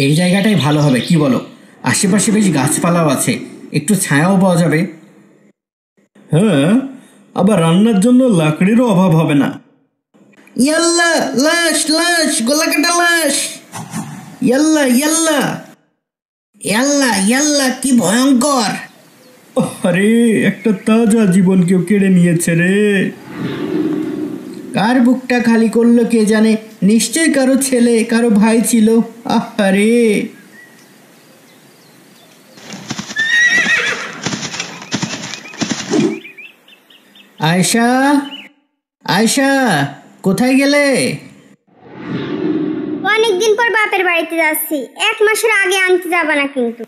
এই জায়গাটাই ভালো হবে, কি বলো? আশেপাশে বেশ গাছপালাও আছে, একটু ছায়াও পাওয়া যাবে। হ্যাঁ, আবার রান্নার জন্য লাকড়িরও অভাব হবে না। ইয়াল্লা, লাশ লাশ, গলা কাটা লাশ! ইয়াল্লা ইয়াল্লা ইয়াল্লা ইয়াল্লা, কি ভয়ঙ্কর! আরে, একটা তাজা জীবন কেউ কেড়ে নিয়েছে রে। কার বুকটা খালি করলো কে জানে, নিশ্চয় কারো ছেলে, কারো ভাই ছিল। আরে আয়শা, আয়শা, কোথায় গেলে? অনেকদিন পর বাপের বাড়িতে যাচ্ছি, 1 মাসের আগে আনতে যাবা না কিন্তু।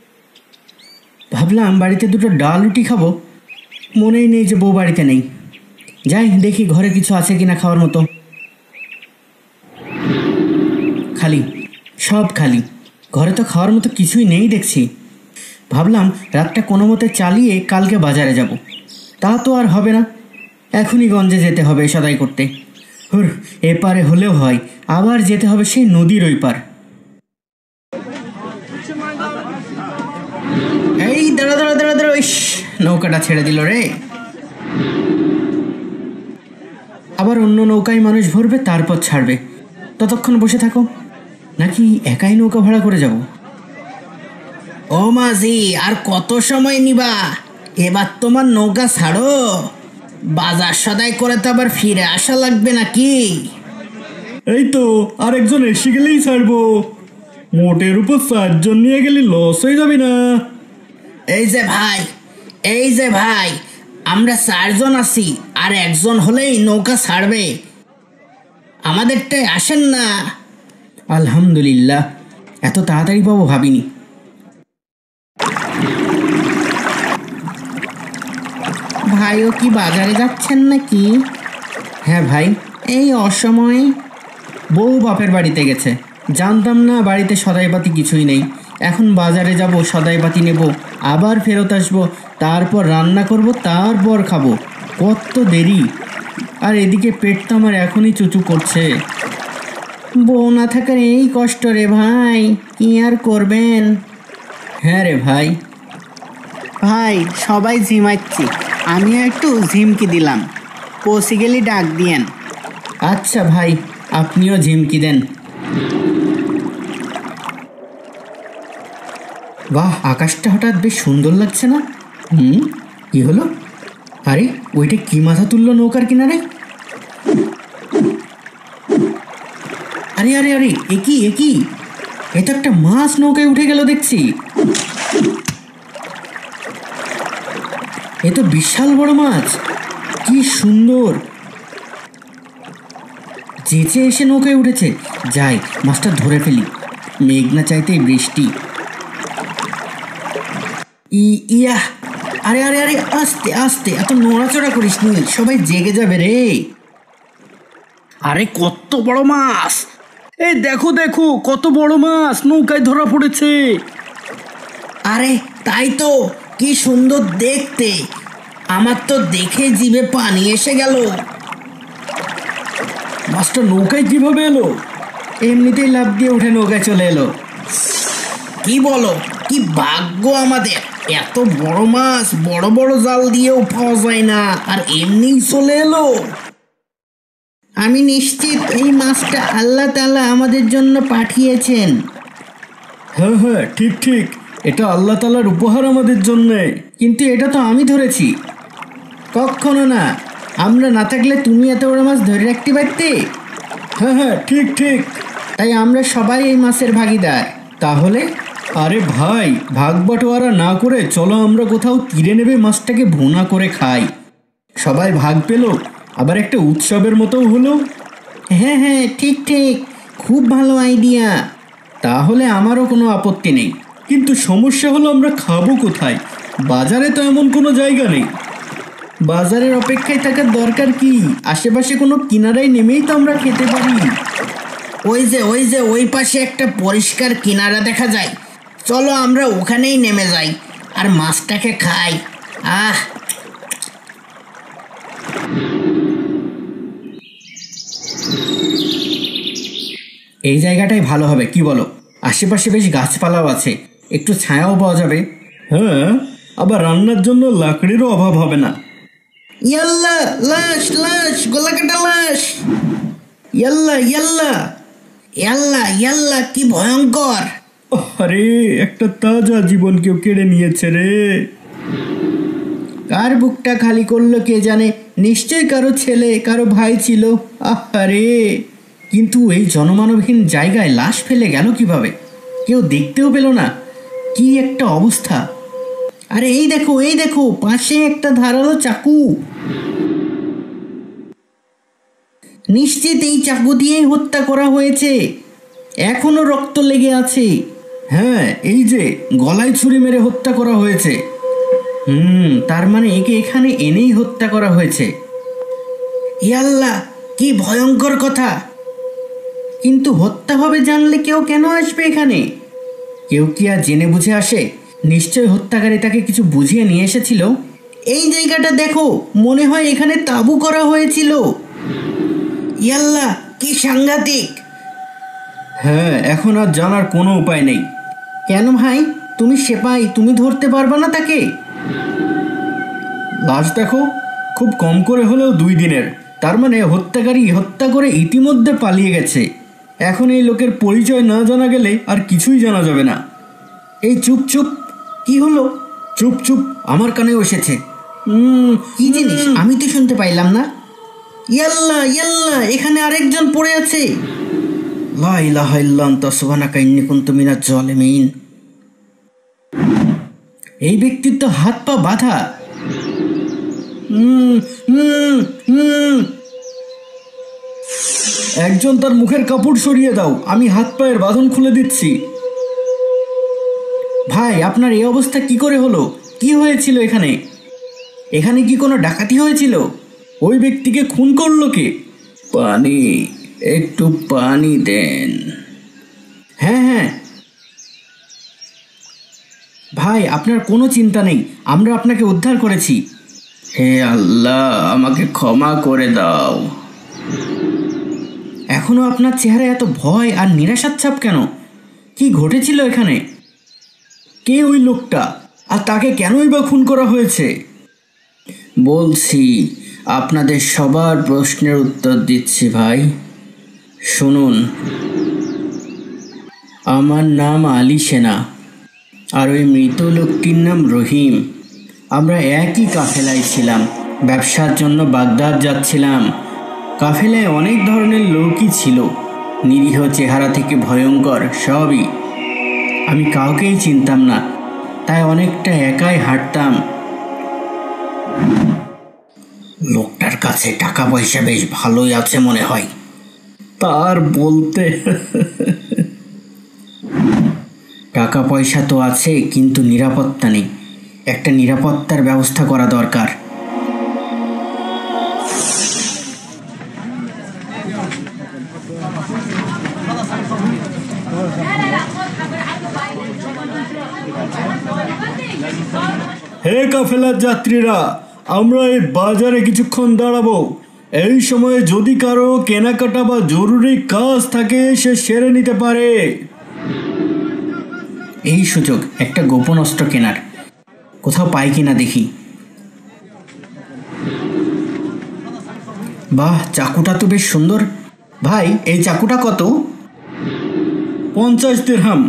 ভাবলাম বাড়িতে দুটো ডাল রুটি খাবো, মনেই নেই যে বউ বাড়িতে নেই। যাই দেখি ঘরে কিছু আছে কিনা খাওয়ার মতো। খালি, সব খালি, ঘরে তো খাওয়ার মতো কিছুই নেই দেখছি। ভাবলাম রাতটা কোনো মতে চালিয়ে কালকে বাজারে যাব, তা তো আর হবে না, এখনই গঞ্জে যেতে হবে সদাই করতে। হুর, এপারে হলেও হয়, আবার যেতে হবে সেই নদীর ওই পার। এই দাঁড়া দাঁড়া দাঁড়া দাঁড়া, ইস, নৌকাটা ছেড়ে দিল রে। আবার অন্য নৌকায় মানুষ ভরবে, তারপর ছাড়বে, ততক্ষণ বসে থাকো। নাকি একাই নৌকা ভাড়া করে যাব? ও মাঝি, আর কত সময় নিবা? এবার তোমার নৌকা ছাড়ো, বাজার সদাই করে তো আবার ফিরে আসা লাগবে নাকি? এই তো আরেকজন এসে গেলেই ছাড়বো। মোটের উপর 4 জন নিয়ে গেলে লস হয়ে যাবে না? এই যে ভাই, এই যে ভাই, আমরা 4 জন আছি, আর একজন হলেই নৌকা ছাড়বে, আমাদেরটাই আসেন না। আলহামদুলিল্লাহ, এত তাড়াতাড়ি পাবো ভাবিনি। ভাইও কি বাজারে যাচ্ছেন নাকি? হ্যাঁ ভাই, এই অসময়ে বউ বাপের বাড়িতে গেছে, জানতাম না বাড়িতে সদাইপাতি কিছুই নেই। এখন বাজারে যাব, সদাইপাতি নেব, আবার ফেরত আসবো, তারপর রান্না করব, তারপর খাবো। কত দেরি! আর এদিকে পেট তো আমার এখনই চুচু করছে। বউ না থাকার এই কষ্ট রে ভাই, কি আর করবেন। হ্যাঁ রে ভাই। ভাই, সবাই ঝিমাচ্ছি, আমিও একটু ঝিমকি দিলাম, পৌঁছে গেলে ডাক দিয়েন। আচ্ছা ভাই, আপনিও ঝিমকি দেন। বাহ, আকাশটা হঠাৎ বেশ সুন্দর লাগছে না? কি হলো? আরে, ওইটা কি মাথা তুললো নৌকার কিনারে? আরে আরে আরে, একই একই, এ তো একটা মাছ নৌকায় উঠে গেল দেখছি। এ তো বিশাল বড় মাছ, কি সুন্দর! চেঁচে এসে নৌকায় উঠেছে, যাই মাছটা ধরে ফেলি, মেঘ না চাইতেই বৃষ্টি। ইয়া, আরে আরে আরে, আস্তে আস্তে, এত নড়াচড়া করিস নি, সবাই জেগে যাবে রে। আরে কত বড় মাছ! এই দেখো দেখো, কত বড় মাছ নৌকায় ধরা পড়েছে। আরে তাই তো, কি সুন্দর দেখতে, আমার তো দেখে জিভে পানি এসে গেল। মাছটা নৌকায় কিভাবে এলো? এমনিতেই লাফ দিয়ে উঠে নৌকায় চলে এলো। কি বলো, কি ভাগ্য আমাদের, এত বড় মাছ বড় বড় জাল দিয়েও পাওয়া যায় না, আর এমনিই চলে এলো। আমি নিশ্চিত এই মাছটা আল্লাহ তাআলা আমাদের জন্য পাঠিয়েছেন। হ্যাঁ হ্যাঁ, ঠিক ঠিক, এটা আল্লাহ তাআলার উপহার আমাদের জন্যে। কিন্তু এটা তো আমি ধরেছি। কখনো না, আমরা না থাকলে তুমি এত বড় মাছ ধরে রাখতে পারতে। হ্যাঁ হ্যাঁ, ঠিক ঠিক। তাই আমরা সবাই এই মাছের ভাগিদার। তাহলে আরে ভাই, ভাগ বাটোয়ারা না করে চলো আমরা কোথাও তীরে নেবে মাছটাকে ভুনা করে খাই। সবাই ভাগ পেল, আবার একটা উৎসবের মতোও হলো। হ্যাঁ হ্যাঁ, ঠিক ঠিক, খুব ভালো আইডিয়া। তাহলে আমারও কোনো আপত্তি নেই। কিন্তু সমস্যা হলো, আমরা খাবো কোথায়? বাজারে তো এমন কোনো জায়গা নেই। বাজারের অপেক্ষায় থাকার দরকার কি? আশেপাশে কোনো কিনারায় নেমেই তো আমরা খেতে পারি। ওই যে ওই যে ওই পাশে একটা পরিষ্কার কিনারা দেখা যায়, চলো আমরা ওখানেই নেমে যাই আর মাছটাকে খাই। আহ, এই জায়গাটাই ভালো হবে, কি বলো? আশেপাশে বেশ গাছপালাও আছে, একটু ছায়াও পাওয়া যাবে। হ্যাঁ, আবার রান্নার জন্য লাকড়িরও অভাব হবে না। ইয়াল্লা, লাশ লাশ, গলা কাটা লাশ! ইয়াল্লা ইয়াল্লা ইয়াল্লা ইয়াল্লা, কি ভয়ঙ্কর! আরে, একটা তাজা জীবন কেউ কেড়ে নিয়েছে রে। কার বুকটা খালি করলো কে জানে, নিশ্চয়ই কারো ছেলে, কারো ভাই ছিল। আরে, কিন্তু এই জনমানবহীন জায়গায় লাশ ফেলে গেল কিভাবে? কেউ দেখতেও পেল না। কি একটা অবস্থা! আরে এই দেখো, এই দেখো, পাশে একটা ধারালো চাকু। নিশ্চিত এই চাকু দিয়েই হত্যা করা হয়েছে, এখনো রক্ত লেগে আছে। হ্যাঁ, এই যে গলায় ছুরি মেরে হত্যা করা হয়েছে। তার মানে একে এখানে এনেই হত্যা করা হয়েছে। ইয়াল্লা, কি ভয়ঙ্কর কথা! কিন্তু হত্যা হবে জানলে কেউ কেন আসবে এখানে? কেউ কি আর জেনে বুঝে আসে? নিশ্চয় হত্যাকারী তাকে কিছু বুঝিয়ে নিয়ে এসেছিল। এই জায়গাটা দেখো, মনে হয় এখানে তাঁবু করা হয়েছিল। ইয়াল্লা, কি সাংঘাতিক! হ্যাঁ, এখন আর জানার কোনো উপায় নেই। কেন ভাই, তুমি সেপাই, তুমি ধরতে পারবে না তাকে? লাশ দেখো, খুব কম করে হলেও 2 দিনের। তার মানে হত্যাকারী হত্যা করে ইতিমধ্যে পালিয়ে গেছে। এখন এই লোকের পরিচয় না জানা গেলে আর কিছুই জানা যাবে না। এই চুপ চুপ, কি হলো? চুপ চুপ, আমার কানেও এসেছে। কি জিনিস আমি তো শুনতে পাইলাম না। ইয়াল্লা ইয়াল্লা, এখানে আরেকজন পড়ে আছে। লা ইলাহা ইল্লা আনতা সুবহানাকা ইন্নী কুনতু মিনাজ জালিমিন। এই ব্যক্তির তো হাত পা বাঁধা। একজন তার মুখের কাপড় সরিয়ে দাও, আমি হাত পায়ের বাঁধন খুলে দিচ্ছি। ভাই, আপনার এই অবস্থা কি করে হলো? কি হয়েছিল এখানে? এখানে কি কোনো ডাকাতি হয়েছিল? ওই ব্যক্তিকে খুন করলো কে? পানি, একটু পানি দেন। হ্যাঁ হ্যাঁ ভাই, আপনার কোনো চিন্তা নেই, আমরা আপনাকে উদ্ধার করেছি। হে আল্লাহ, আমাকে ক্ষমা করে দাও। এখনো আপনার চেহারায় এত ভয় আর নিরাশার ছাপ কেন? কি ঘটেছিল এখানে? কে ওই লোকটা, আর তাকে কেনই বা খুন করা হয়েছে? বলছি, আপনাদের সবার প্রশ্নের উত্তর দিচ্ছি ভাই, শুনুন। আমার নাম আলী সেনা, আর ওই মৃত লোকটির নাম রহিম। আমরা একই কাফেলায় ছিলাম, ব্যবসার জন্য বাগদাদ যাচ্ছিলাম। কাফেলায় অনেক ধরনের লোকই ছিল, নিরীহ চেহারা থেকে ভয়ঙ্কর সবই। আমি কাউকেই চিনতাম না, তাই অনেকটা একাই হাঁটতাম। লোকটার কাছে টাকা পয়সা বেশ ভালোই আছে মনে হয়। তার বলতে টাকা পয়সা তো আছে, কিন্তু নিরাপত্তা নেই। একটা নিরাপত্তার ব্যবস্থা করা দরকার। হে কাফেলার যাত্রীরা, আমরা এই বাজারে কিছুক্ষণ দাঁড়াবো। এই সময়ে যদি কারো কেনাকাটা বা জরুরি কাজ থাকে, সে সেরে নিতে পারে। এই সুযোগ একটা গোপন অস্ত্র কেনার, কোথাও পাই কিনা দেখি। বাহ, চাকুটা তো বেশ সুন্দর। ভাই, এই চাকুটা কত? 50 দিরহাম।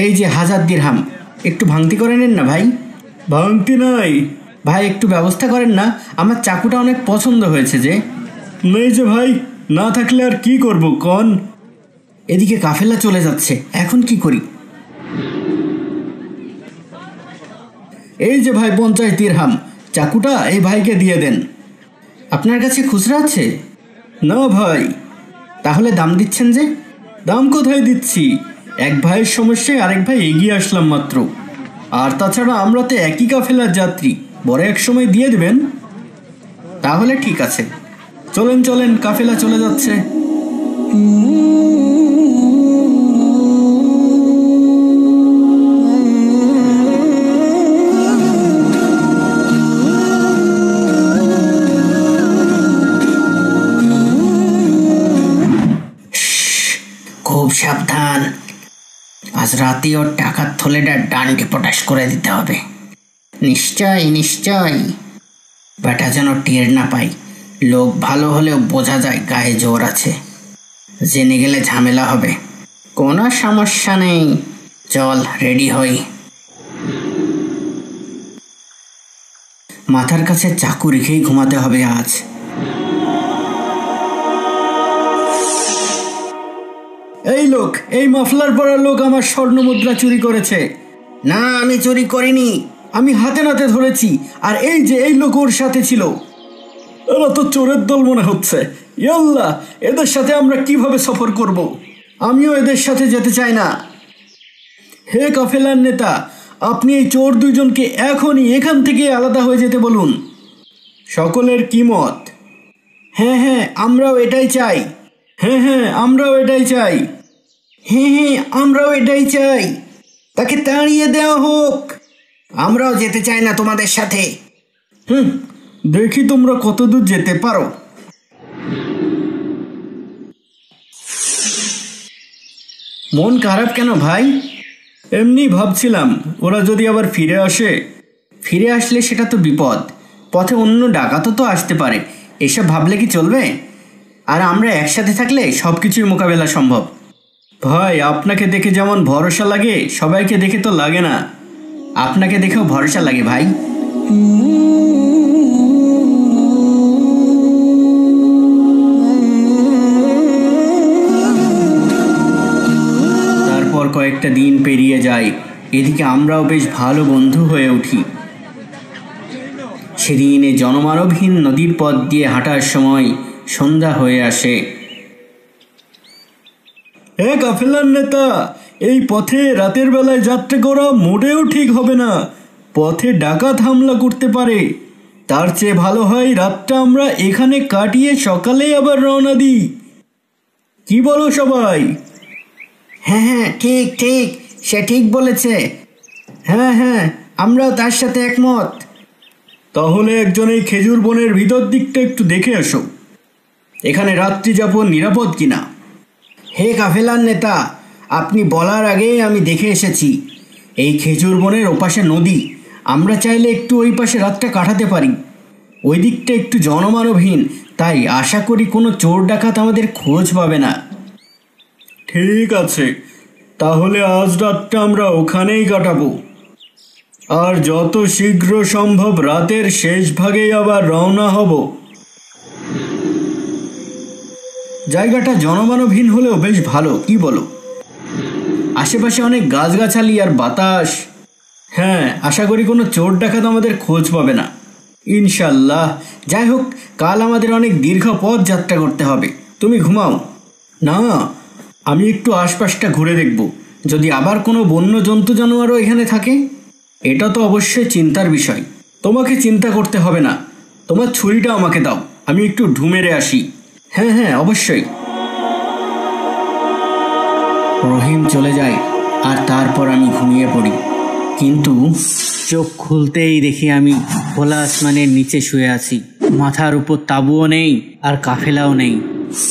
এই যে 1000 দিরহাম, একটু ভাঙতি করে নেন না ভাই। ভাঙতি নাই ভাই, একটু ব্যবস্থা করেন না, আমার চাকুটা অনেক পছন্দ হয়েছে যে। নেই যে ভাই, না থাকলে আর কি করব কন? এদিকে কাফেলা চলে যাচ্ছে, এখন কি করি? এই যে ভাই 50 দিরহাম, চাকুটা এই ভাইকে দিয়ে দেন। আপনার কাছে খুচরা আছে? না ভাই। তাহলে দাম দিচ্ছেন যে? দাম কোথায় দিচ্ছি, এক ভাইয়ের সমস্যায় আরেক ভাই এগিয়ে আসলাম মাত্র। আর তাছাড়া আমরা তো একই কাফেলার যাত্রী, বড় এক সময় দিয়ে দেবেন। তাহলে ঠিক আছে, চলেন চলেন, কাফেলা চলে যাচ্ছে। খুব সাবধান, রাতে ওর টাকার থলেটা ডান্ডি পটাশ করে দিতে হবে। নিশ্চয় নিশ্চয়, বেটা যেন টের না পাই। লোক ভালো হলেও বোঝা যায় গায়ে জোর আছে, জেনে গেলে ঝামেলা হবে। কোনো সমস্যা নেই, চল রেডি হই। মাথার কাছে চাকু রেখেই ঘুমাতে হবে আজ। এই লোক, এই মাফলার পরা লোক আমার স্বর্ণ মুদ্রা চুরি করেছে। না, আমি চুরি করিনি। আমি হাতে নাতে ধরেছি, আর এই যে এই লোক ওর সাথে ছিল। এরা তো চোরের দল মনে হচ্ছে। ইয়াল্লাহ, এদের সাথে আমরা কিভাবে সফর করব? আমিও এদের সাথে যেতে চাই না। হে কাফেলার নেতা, আপনি এই চোর দুইজনকে এখনই এখান থেকে আলাদা হয়ে যেতে বলুন। সকলের কি মত? হ্যাঁ হ্যাঁ, আমরাও এটাই চাই। হ্যাঁ হ্যাঁ, আমরাও এটাই চাই। হ্যাঁ হ্যাঁ, আমরাও এটাই চাই। তাকে তাড়িয়ে দেওয়া হোক। আমরাও যেতে চাই না তোমাদের সাথে। দেখি তোমরা কতদূর যেতে পারো। মন খারাপ কেন ভাই? এমনি ভাবছিলাম, ওরা যদি আবার ফিরে আসে। ফিরে আসলে সেটা তো বিপদ। পথে অন্য ডাকাতও তো আসতে পারে। এসব ভাবলে কি চলবে? আর আমরা একসাথে থাকলে সব কিছুই মোকাবেলা সম্ভব। ভাই, আপনাকে দেখে যেমন ভরসা লাগে, সবাইকে দেখে তো লাগে না। আপনাকে দেখেও ভরসা লাগে ভাই। তারপর কয়েকটা দিন পেরিয়ে যায়। এদিকে আমরাও বেশ ভালো বন্ধু হয়ে উঠি। সেদিনে জনমানবহীন নদীর পথ দিয়ে হাঁটার সময় সন্ধ্যা হয়ে আসে। হে কাফেলার নেতা, এই পথে রাতের বেলায় যাত্রা করা মোটেও ঠিক হবে না। পথে ডাকাত হামলা করতে পারে। তার চেয়ে ভালো হয় রাতটা আমরা এখানে কাটিয়ে সকালে আবার রওনা দিই। কি বলো সবাই? হ্যাঁ হ্যাঁ, ঠিক ঠিক, সে ঠিক বলেছে। হ্যাঁ হ্যাঁ, আমরাও তার সাথে একমত। তাহলে একজন এই খেজুর বনের ভিতর দিকটা একটু দেখে আসো, এখানে রাত্রি যাপন নিরাপদ কিনা। হে কাফেলার নেতা, আপনি বলার আগেই আমি দেখে এসেছি। এই খেজুর বনের ওপাশে নদী। আমরা চাইলে একটু ওই পাশে রাতটা কাটাতে পারি। ওই দিকটা একটু জনমানবহীন, তাই আশা করি কোনো চোর ডাকাত আমাদের খোঁজ পাবে না। ঠিক আছে, তাহলে আজ রাতটা আমরা ওখানেই কাটাবো। আর যত শীঘ্র সম্ভব রাতের শেষ ভাগেই আবার রওনা হব। জায়গাটা জনমানবহীন হলেও বেশ ভালো, কি বলো? আশেপাশে অনেক গাছগাছালি আর বাতাস। হ্যাঁ, আশা করি কোনো চোর ডাকাত আমাদের খোঁজ পাবে না, ইনশাল্লাহ। যাই হোক, কাল আমাদের অনেক দীর্ঘ পথ যাত্রা করতে হবে। তুমি ঘুমাও। না, আমি একটু আশপাশটা ঘুরে দেখব, যদি আবার কোনো বন্য জন্তু জানোয়ারও এখানে থাকে। এটা তো অবশ্যই চিন্তার বিষয়। তোমাকে চিন্তা করতে হবে না, তোমার ছুরিটা আমাকে দাও, আমি একটু ঢু মেরে আসি। হ্যাঁ হ্যাঁ, অবশ্যই। রহিম চলে যায়, আর তারপর আমি ঘুমিয়ে পড়ি। কিন্তু চোখ খুলতেই দেখি আমি খোলা আসমানের নিচে শুয়ে আছি। মাথার উপর তাঁবুও নেই, আর কাফেলাও নেই।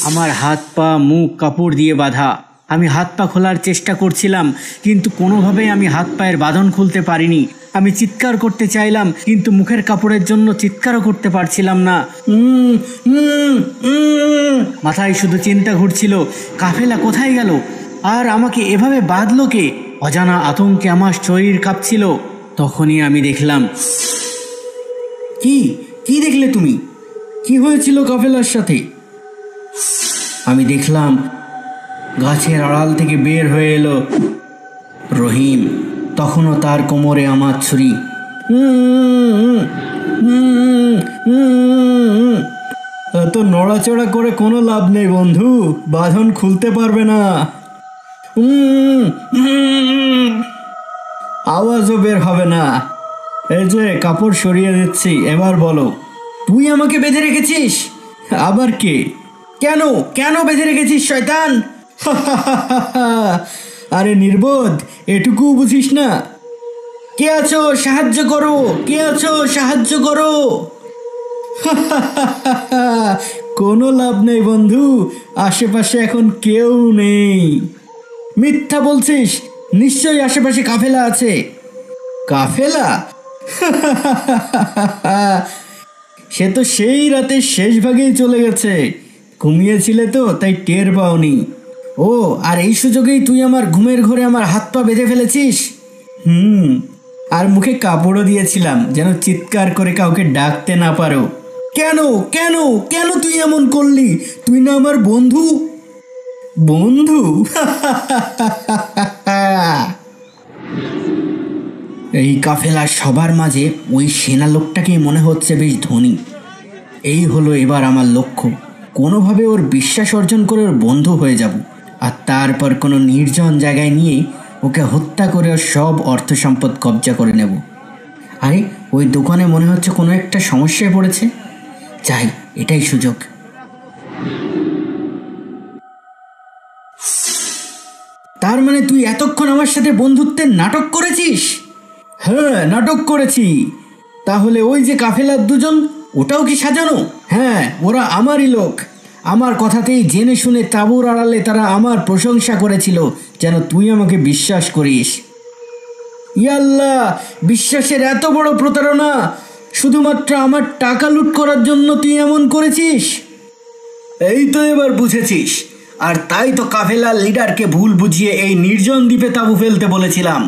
আমার হাত পা মুখ কাপড় দিয়ে বাঁধা। আমি হাত পা খোলার চেষ্টা করছিলাম, কিন্তু কোনোভাবেই আমি হাত পায়ের বাঁধন খুলতে পারিনি। আমি চিৎকার করতে চাইলাম, কিন্তু মুখের কাপড়ের জন্য চিৎকারও করতে পারছিলাম না। মাথায় শুধু চিন্তা ঘুরছিল, কাফেলা কোথায় গেল, আর আমাকে এভাবে বাঁধলো কে? অজানা আতঙ্কে আমার শরীর কাঁপছিল। তখনই আমি দেখলাম। কি কি দেখলে তুমি? কি হয়েছিল কাফেলার সাথে? আমি দেখলাম গাছের আড়াল থেকে বের হয়ে এলো রহিম। তখনও তার কোমরে আমার ছুরি। এত নড়াচড়া করে কোনো লাভ নেই বন্ধু, বাঁধন খুলতে পারবে না। আওয়াজও বের হবে না। এই যে কাপড় সরিয়ে দিচ্ছি, এবার বলো, তুই আমাকে বেঁধে রেখেছিস? আবার কে? কেন কেন বেঁধে রেখেছিস শয়তান? আরে নির্বোধ, এটুকু বুঝিস না? কে আছো সাহায্য করো, কে আছো সাহায্য করো। কোনো লাভ নেই বন্ধু, আশেপাশে এখন কেউ নেই। মিথ্যা বলছিস, নিশ্চয়ই আশেপাশে কাফেলা আছে। কাফেলা? সে তো সেই রাতের শেষ ভাগেই চলে গেছে। ঘুমিয়েছিলে তো, তাই টের পাওনি। ও, আর এই সুযোগেই তুই আমার ঘুমের ঘরে আমার হাত পা বেঁধে ফেলেছিস। আর মুখে কাপড়ও দিয়েছিলাম, যেন চিৎকার করে কাউকে ডাকতে না পারো। কেন কেন কেন তুই এমন করলি? তুই না আমার বন্ধু। বন্ধু? এই কাফেলার সবার মাঝে ওই সেনা লোকটাকেই মনে হচ্ছে বেশ ধনী। এই হলো এবার আমার লক্ষ্য, কোনোভাবে ওর বিশ্বাস অর্জন করে ওর বন্ধু হয়ে যাব, আর তারপর কোনো নির্জন জায়গায় নিয়ে ওকে হত্যা করে ওর সব অর্থ সম্পদ কবজা করে নেব। আরে, ওই দোকানে মনে হচ্ছে কোনো একটা সমস্যায় পড়েছে। যাই, এটাই সুযোগ। তার মানে তুই এতক্ষণ আমার সাথে বন্ধুত্বের নাটক করেছিস? হ্যাঁ, নাটক করেছি। তাহলে ওই যে কাফেলার দুজন, ওটাও কি সাজানো? হ্যাঁ, ওরা আমারই লোক। আমার কথাতেই জেনে শুনে তাঁবুর আড়ালে তারা আমার প্রশংসা করেছিল, যেন তুই আমাকে বিশ্বাস করিস। ইয়াল্লাহ, বিশ্বাসের এত বড় প্রতারণা! শুধুমাত্র আমার টাকা লুট করার জন্য তুই এমন করেছিস? এই তো এবার বুঝেছিস। আর তাই তো কাফেলার লিডারকে ভুল বুঝিয়ে এই নির্জন দ্বীপে তাঁবু ফেলতে বলেছিলাম,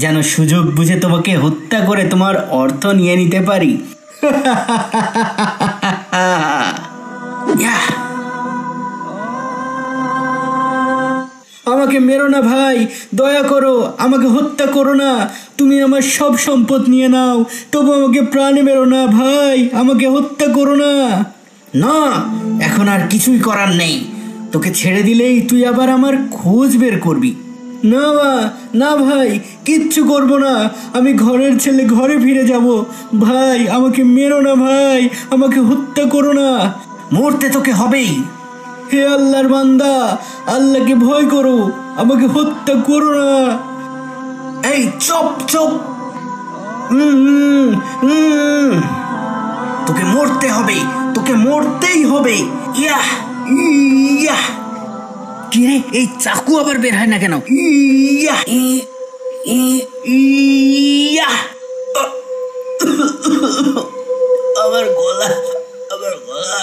যেন সুযোগ বুঝে তোমাকে হত্যা করে তোমার অর্থ নিয়ে নিতে পারি। আমাকে মেরো না ভাই, দয়া করো, আমাকে হত্যা করো না। তুমি আমার সব সম্পদ নিয়ে নাও, তবু আমাকে প্রাণে মেরো না ভাই, আমাকে হত্যা করো না। না, এখন আর কিছুই করার নেই। তোকে ছেড়ে দিলেই তুই আবার আমার খোঁজ বের করবি। না না ভাই, কিচ্ছু করব না। আমি ঘরের ছেলে, ঘরে ফিরে যাব। ভাই, আমাকে মেরো না ভাই, আমাকে হত্যা করো না। মরতে তোকে হবেই। হে আল্লাহর বান্দা, আল্লাহকে ভয় করো, আমাকে হত্যা করো না। এই চুপ চুপ। তোকে মরতে হবে, তোকে মরতেই হবে। Yeah yeah. কি রে, এই চাকু আবার বের হয় না কেন? Yeah yeah. আমার গলা, আমার গলা।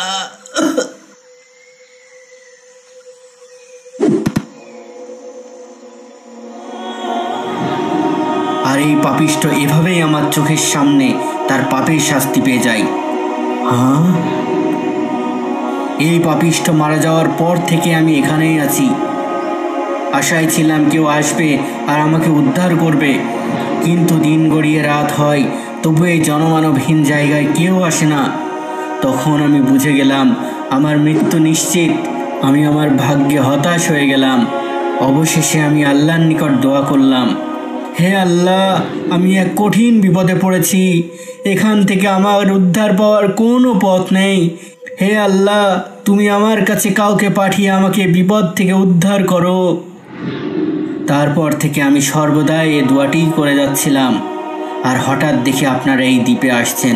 আর এই পাপিষ্ঠ এভাবেই আমার চোখের সামনে তার পাপের শাস্তি পেয়ে যায়। হ্যাঁ, এই পাপিষ্ঠ মারা যাওয়ার পর থেকে আমি এখানেই আছি। আশায় ছিলাম কেউ আসবে আর আমাকে উদ্ধার করবে, কিন্তু দিন গড়িয়ে রাত হয়, তবু এই জনমানবহীন জায়গায় কেউ আসে না। তখন আমি বুঝে গেলাম আমার মৃত্যু নিশ্চিত। আমি আমার ভাগ্যে হতাশ হয়ে গেলাম। অবশেষে আমি আল্লাহর নিকট দোয়া করলাম, হে আল্লাহ, আমি এক কঠিন বিপদে পড়েছি। এখান থেকে আমার উদ্ধার পাওয়ার কোনো পথ নেই। হে আল্লাহ, তুমি আমার কাছে কাউকে পাঠিয়ে আমাকে বিপদ থেকে উদ্ধার করো। তারপর থেকে আমি সর্বদাই এই দোয়াটি করে যাচ্ছিলাম। আর হঠাৎ দেখি আপনারা এই দ্বীপে আসছেন।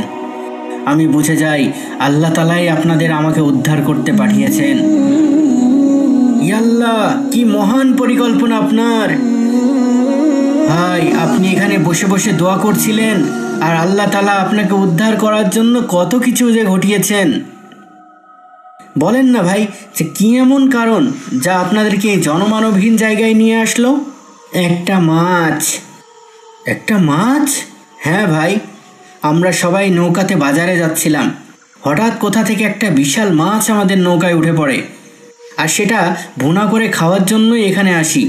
আমি বুঝে যাই আল্লাহ তাআলাই আপনাদের আমাকে উদ্ধার করতে পাঠিয়েছেন। ইয়া আল্লাহ, কি মহান পরিকল্পনা আপনার! ভাই, আপনি এখানে বসে বসে দোয়া করছিলেন, আর আল্লাহ তাআলা আপনাকে উদ্ধার করার জন্য কত কিছু যে ঘটিয়েছেন। বলেন না ভাই, যে কি এমন কারণ যা আপনাদেরকে এই জনমানবহীন জায়গায় নিয়ে আসলো? একটা মাছ। একটা মাছ? হ্যাঁ ভাই, আমরা সবাই নৌকাতে বাজারে যাচ্ছিলাম। হঠাৎ কোথা থেকে একটা বিশাল মাছ আমাদের নৌকায় উঠে পড়ে, আর সেটা ভুনা করে খাওয়ার জন্যই এখানে আসি।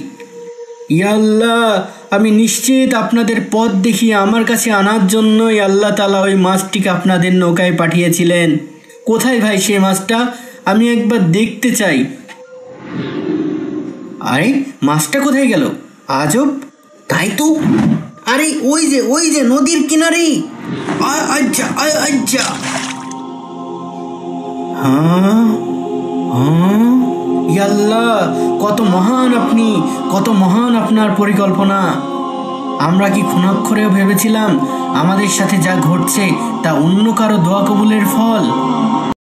ইয়া আল্লাহ, আমি নিশ্চিত আপনাদের পথ দেখিয়ে আমার কাছে আনার জন্যই আল্লাহ তাআলা ওই মাছটিকে আপনাদের নৌকায় পাঠিয়েছিলেন। কোথায় ভাই সেই মাছটা? আমি একবার দেখতে চাই। আরে, মাছটা কোথায় গেল? আজব, তাই তো। আরে, ওই যে নদীর কিনারে। আচ্ছা আচ্ছা। হ্যাঁ হ্যাঁ, ইয়া আল্লাহ, কত মহান আপনি, কত মহান আপনার পরিকল্পনা। আমরা কি ক্ষণাক্ষরেও ভেবেছিলাম আমাদের সাথে যা ঘটছে তা অন্য কারো দোয়া কবুলের ফল?